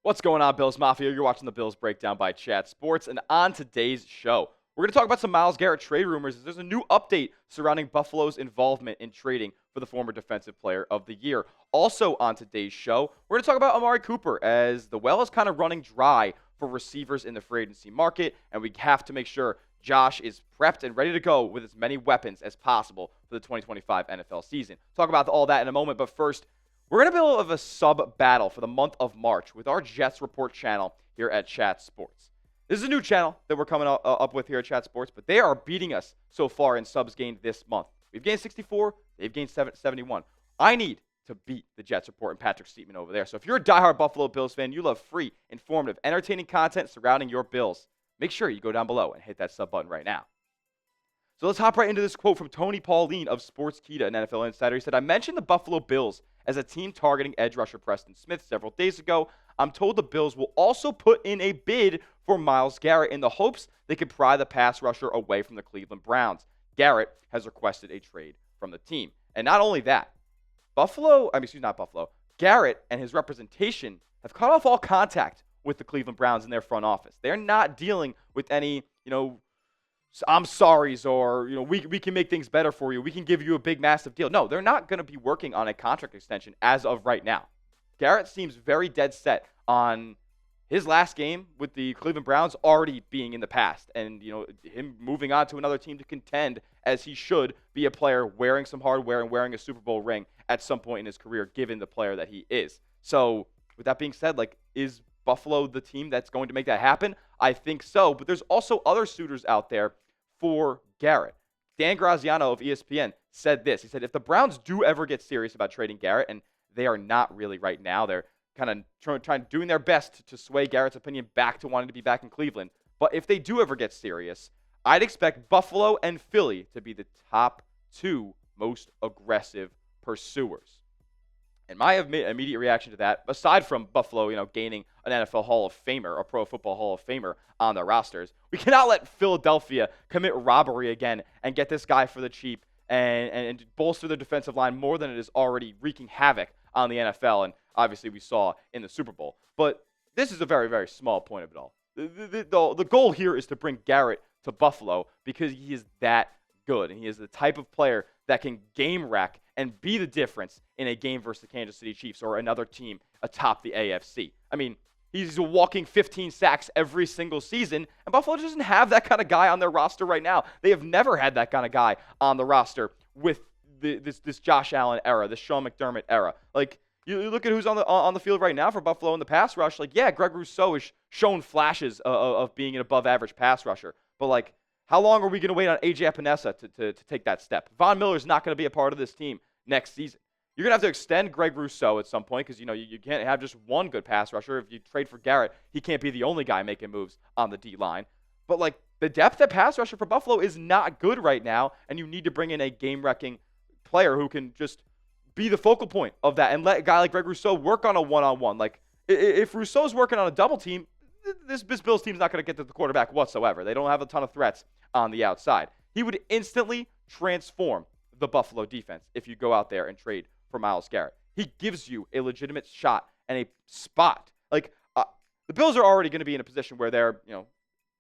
What's going on, Bills Mafia? You're watching the Bills Breakdown by Chat Sports, and on today's show, we're going to talk about some Myles Garrett trade rumors. There's a new update surrounding Buffalo's involvement in trading for the former Defensive Player of the Year. Also on today's show, we're going to talk about Amari Cooper as the well is kind of running dry for receivers in the free agency market, and we have to make sure Josh is prepped and ready to go with as many weapons as possible for the 2025 NFL season. Talk about all that in a moment, but first, we're going to be a little of a sub-battle for the month of March with our Jets Report channel here at Chat Sports. This is a new channel that we're coming up with here at Chat Sports, but they are beating us so far in subs gained this month. We've gained 64, they've gained 71. I need to beat the Jets Report and Patrick Steetman over there. So if you're a diehard Buffalo Bills fan, you love free, informative, entertaining content surrounding your Bills, make sure you go down below and hit that sub button right now. So let's hop right into this quote from Tony Pauline of Sportskeeda, an NFL insider. He said, "I mentioned the Buffalo Bills as a team targeting edge rusher Preston Smith several days ago. I'm told the Bills will also put in a bid for Myles Garrett in the hopes they could pry the pass rusher away from the Cleveland Browns. Garrett has requested a trade from the team." And not only that, Garrett and his representation have cut off all contact with the Cleveland Browns in their front office. They're not dealing with any, I'm sorry's or, we can make things better for you. We can give you a big, massive deal. No, they're not going to be working on a contract extension as of right now. Garrett seems very dead set on his last game with the Cleveland Browns already being in the past and, him moving on to another team to contend as he should be a player wearing some hardware and wearing a Super Bowl ring at some point in his career, given the player that he is. So with that being said, is Buffalo the team that's going to make that happen? I think so, but there's also other suitors out there for Garrett. Dan Graziano of ESPN said this. He said, if the Browns do ever get serious about trading Garrett, and they are not really right now, they're kind of doing their best to sway Garrett's opinion back to wanting to be back in Cleveland. But if they do ever get serious, I'd expect Buffalo and Philly to be the top two most aggressive pursuers. And my immediate reaction to that, aside from Buffalo, gaining an NFL Hall of Famer, a Pro Football Hall of Famer on their rosters, we cannot let Philadelphia commit robbery again and get this guy for the cheap and bolster their defensive line more than it is already wreaking havoc on the NFL. And obviously we saw in the Super Bowl. But this is a very, very small point of it all. The goal here is to bring Garrett to Buffalo because he is that good. And he is the type of player that can game wreck and be the difference in a game versus the Kansas City Chiefs or another team atop the AFC. I mean, he's a walking 15 sacks every single season, and Buffalo doesn't have that kind of guy on their roster right now. They have never had that kind of guy on the roster with this Josh Allen era, this Sean McDermott era. You look at who's on the field right now for Buffalo in the pass rush. Greg Rousseau has shown flashes of being an above-average pass rusher, but how long are we going to wait on A.J. Epinesa to take that step? Von Miller's not going to be a part of this team next season. You're going to have to extend Greg Rousseau at some point because, you can't have just one good pass rusher. If you trade for Garrett, he can't be the only guy making moves on the D-line. But, the depth at pass rusher for Buffalo is not good right now, and you need to bring in a game-wrecking player who can just be the focal point of that and let a guy like Greg Rousseau work on a one-on-one. If Rousseau's working on a double team, this Bills team's not going to get to the quarterback whatsoever. They don't have a ton of threats on the outside. He would instantly transform the Buffalo defense if you go out there and trade for Myles Garrett. He gives you a legitimate shot and a spot. The Bills are already going to be in a position where they're, in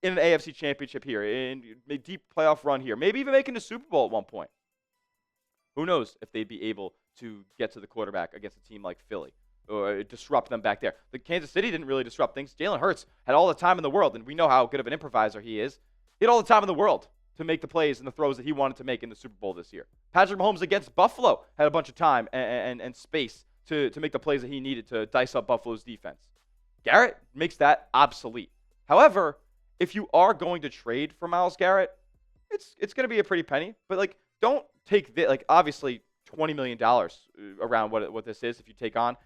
an AFC championship here, in a deep playoff run here, maybe even making the Super Bowl at one point. Who knows if they'd be able to get to the quarterback against a team like Philly or disrupt them back there. The Kansas City didn't really disrupt things. Jalen Hurts had all the time in the world, and we know how good of an improviser he is. He had all the time in the world to make the plays and the throws that he wanted to make in the Super Bowl this year. Patrick Mahomes against Buffalo had a bunch of time and space to make the plays that he needed to dice up Buffalo's defense. Garrett makes that obsolete. However, if you are going to trade for Myles Garrett, it's going to be a pretty penny. But, don't take obviously $20 million around what this is if you take on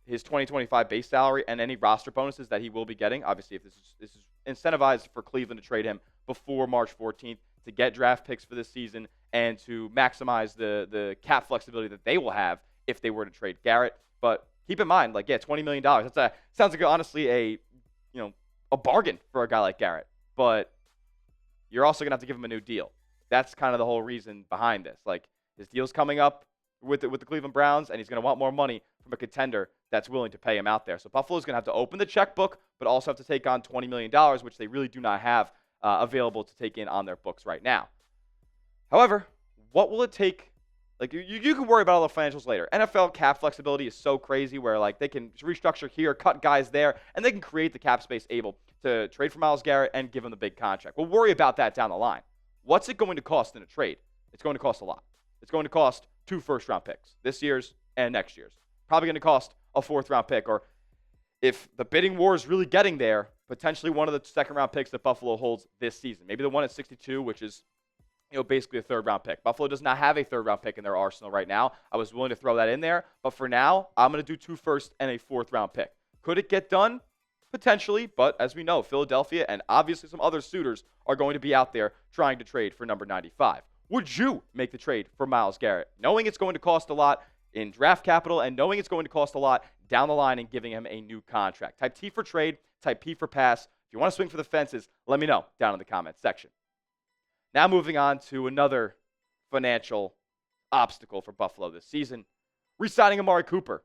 his 2025 base salary and any roster bonuses that he will be getting. Obviously, if this is incentivized for Cleveland to trade him before March 14th to get draft picks for this season and to maximize the cap flexibility that they will have if they were to trade Garrett. But keep in mind, $20 million. Sounds like honestly a bargain for a guy like Garrett. But you're also gonna have to give him a new deal. That's kind of the whole reason behind this. His deal's coming up with the Cleveland Browns, and he's going to want more money from a contender that's willing to pay him out there. So Buffalo's going to have to open the checkbook, but also have to take on $20 million, which they really do not have available to take in on their books right now. However, what will it take? Like, you can worry about all the financials later. NFL cap flexibility is so crazy where, like, they can restructure here, cut guys there, and they can create the cap space able to trade for Myles Garrett and give him the big contract. We'll worry about that down the line. What's it going to cost in a trade? It's going to cost a lot. It's going to cost 2 first-round picks, this year's and next year's. Probably going to cost a 4th-round pick, or if the bidding war is really getting there, potentially one of the 2nd-round picks that Buffalo holds this season. Maybe the one at 62, which is basically a 3rd-round pick. Buffalo does not have a 3rd-round pick in their arsenal right now. I was willing to throw that in there, but for now, I'm going to do 2 firsts and a 4th-round pick. Could it get done? Potentially, but as we know, Philadelphia and obviously some other suitors are going to be out there trying to trade for number 95. Would you make the trade for Myles Garrett, knowing it's going to cost a lot in draft capital and knowing it's going to cost a lot down the line and giving him a new contract? Type T for trade, type P for pass. If you want to swing for the fences, let me know down in the comments section. Now moving on to another financial obstacle for Buffalo this season, re-signing Amari Cooper.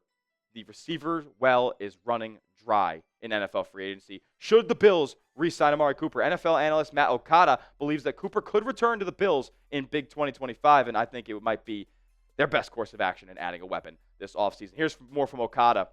The receiver well is running dry in NFL free agency. Should the Bills re-sign Amari Cooper? NFL analyst Matt Okada believes that Cooper could return to the Bills in big 2025, and I think it might be their best course of action in adding a weapon this offseason. Here's more from Okada.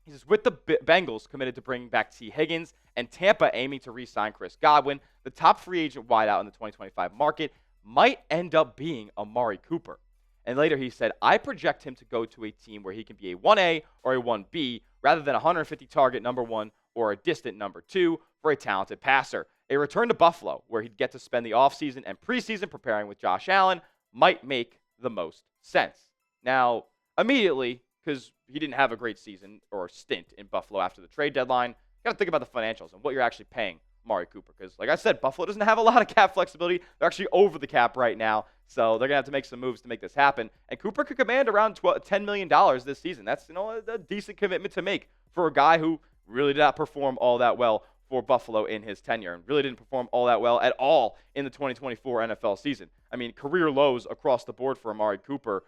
He says, with the Bengals committed to bringing back Tee Higgins and Tampa aiming to re-sign Chris Godwin, the top free agent wideout in the 2025 market might end up being Amari Cooper. And later he said, I project him to go to a team where he can be a 1A or a 1B rather than a 150 target number 1 or a distant number 2 for a talented passer. A return to Buffalo where he'd get to spend the offseason and preseason preparing with Josh Allen might make the most sense. Now, immediately, because he didn't have a great season or stint in Buffalo after the trade deadline, you got to think about the financials and what you're actually paying Amari Cooper. Because, like I said, Buffalo doesn't have a lot of cap flexibility. They're actually over the cap right now, so they're going to have to make some moves to make this happen. And Cooper could command around $10 million this season. That's a decent commitment to make for a guy who really did not perform all that well for Buffalo in his tenure and really didn't perform all that well at all in the 2024 NFL season. I mean, career lows across the board for Amari Cooper.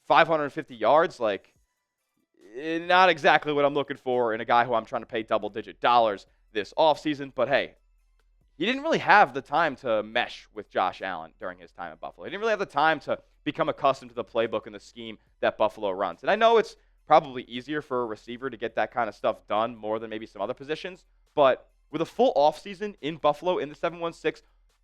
550 yards, like, not exactly what I'm looking for in a guy who I'm trying to pay double-digit dollars this offseason. But, hey, he didn't really have the time to mesh with Josh Allen during his time at Buffalo. He didn't really have the time to become accustomed to the playbook and the scheme that Buffalo runs. And I know it's probably easier for a receiver to get that kind of stuff done more than maybe some other positions. But with a full offseason in Buffalo in the 7-1-6,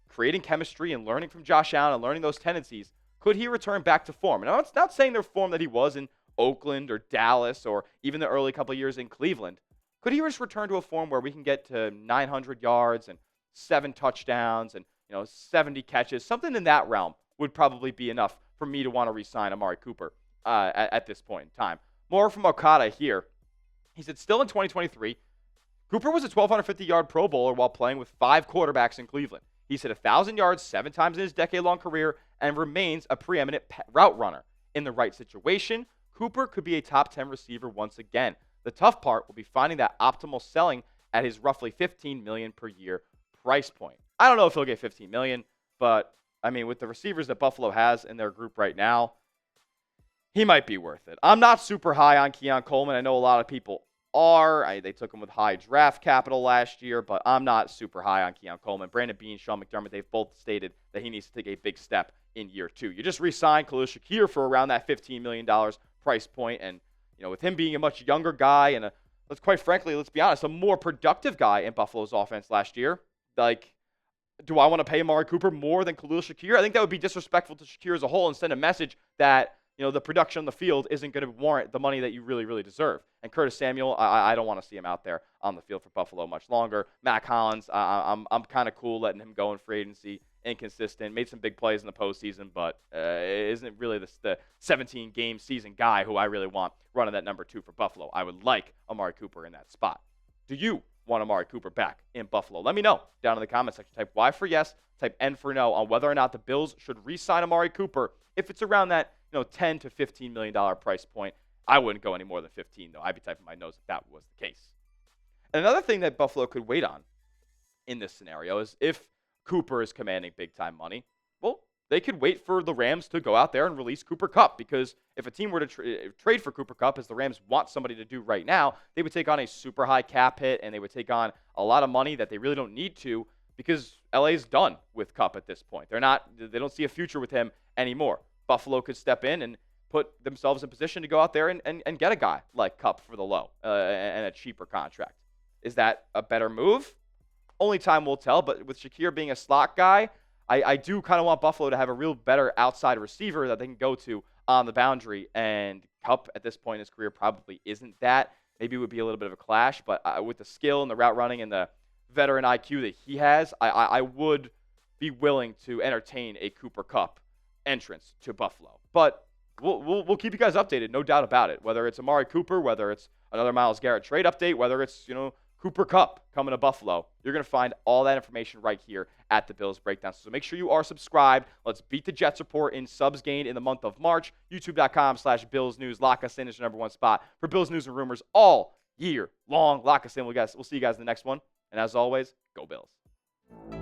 creating chemistry and learning from Josh Allen and learning those tendencies, could he return back to form? And I'm not saying the form that he was in Oakland or Dallas or even the early couple of years in Cleveland. Could he just return to a form where we can get to 900 yards and 7 touchdowns and 70 catches? Something in that realm would probably be enough for me to want to re-sign Amari Cooper at this point in time. More from Okada here. He said, still in 2023, Cooper was a 1,250-yard Pro Bowler while playing with 5 quarterbacks in Cleveland. He's hit 1,000 yards 7 times in his decade-long career and remains a preeminent route runner. In the right situation, Cooper could be a top 10 receiver once again. The tough part will be finding that optimal selling at his roughly $15 million per year price point. I don't know if he'll get $15 million, but I mean, with the receivers that Buffalo has in their group right now, he might be worth it. I'm not super high on Keon Coleman. I know a lot of people are. They took him with high draft capital last year, but I'm not super high on Keon Coleman. Brandon Beane, Sean McDermott, they've both stated that he needs to take a big step in year 2. You just re-signed Khalil Shakir for around that $15 million price point, and with him being a much younger guy and let's be honest, a more productive guy in Buffalo's offense last year. Like, do I want to pay Amari Cooper more than Khalil Shakir? I think that would be disrespectful to Shakir as a whole and send a message that the production on the field isn't going to warrant the money that you really, really deserve. And Curtis Samuel, I don't want to see him out there on the field for Buffalo much longer. Mac Hollins, I'm kind of cool letting him go in free agency. Inconsistent, made some big plays in the postseason, but isn't really the 17-game season guy who I really want running that number 2 for Buffalo. I would like Amari Cooper in that spot. Do you want Amari Cooper back in Buffalo? Let me know down in the comment section. Type Y for yes, type N for no on whether or not the Bills should re-sign Amari Cooper. If it's around that $10 to $15 million price point, I wouldn't go any more than 15, though. I'd be typing my nose if that was the case. And another thing that Buffalo could wait on in this scenario is if Cooper is commanding big-time money, well, they could wait for the Rams to go out there and release Cooper Kupp, because if a team were to trade for Cooper Kupp, as the Rams want somebody to do right now, they would take on a super high cap hit, and they would take on a lot of money that they really don't need to, because LA's done with Kupp at this point. They don't see a future with him anymore. Buffalo could step in and put themselves in position to go out there and get a guy like Kupp for the low and a cheaper contract. Is that a better move? Only time will tell, but with Shakir being a slot guy, I do kind of want Buffalo to have a real better outside receiver that they can go to on the boundary, and Kupp at this point in his career probably isn't that. Maybe it would be a little bit of a clash, but with the skill and the route running and the veteran IQ that he has, I would be willing to entertain a Cooper Kupp entrance to Buffalo. But we'll keep you guys updated, no doubt about it, whether it's Amari Cooper, whether it's another Myles Garrett trade update, whether it's, Cooper Kupp coming to Buffalo. You're going to find all that information right here at the Bills Breakdown. So make sure you are subscribed. Let's beat the Jets report in subs gained in the month of March. YouTube.com/Bills News. Lock us in as your number one spot for Bills news and rumors all year long. Lock us in. We'll see you guys in the next one. And as always, go Bills.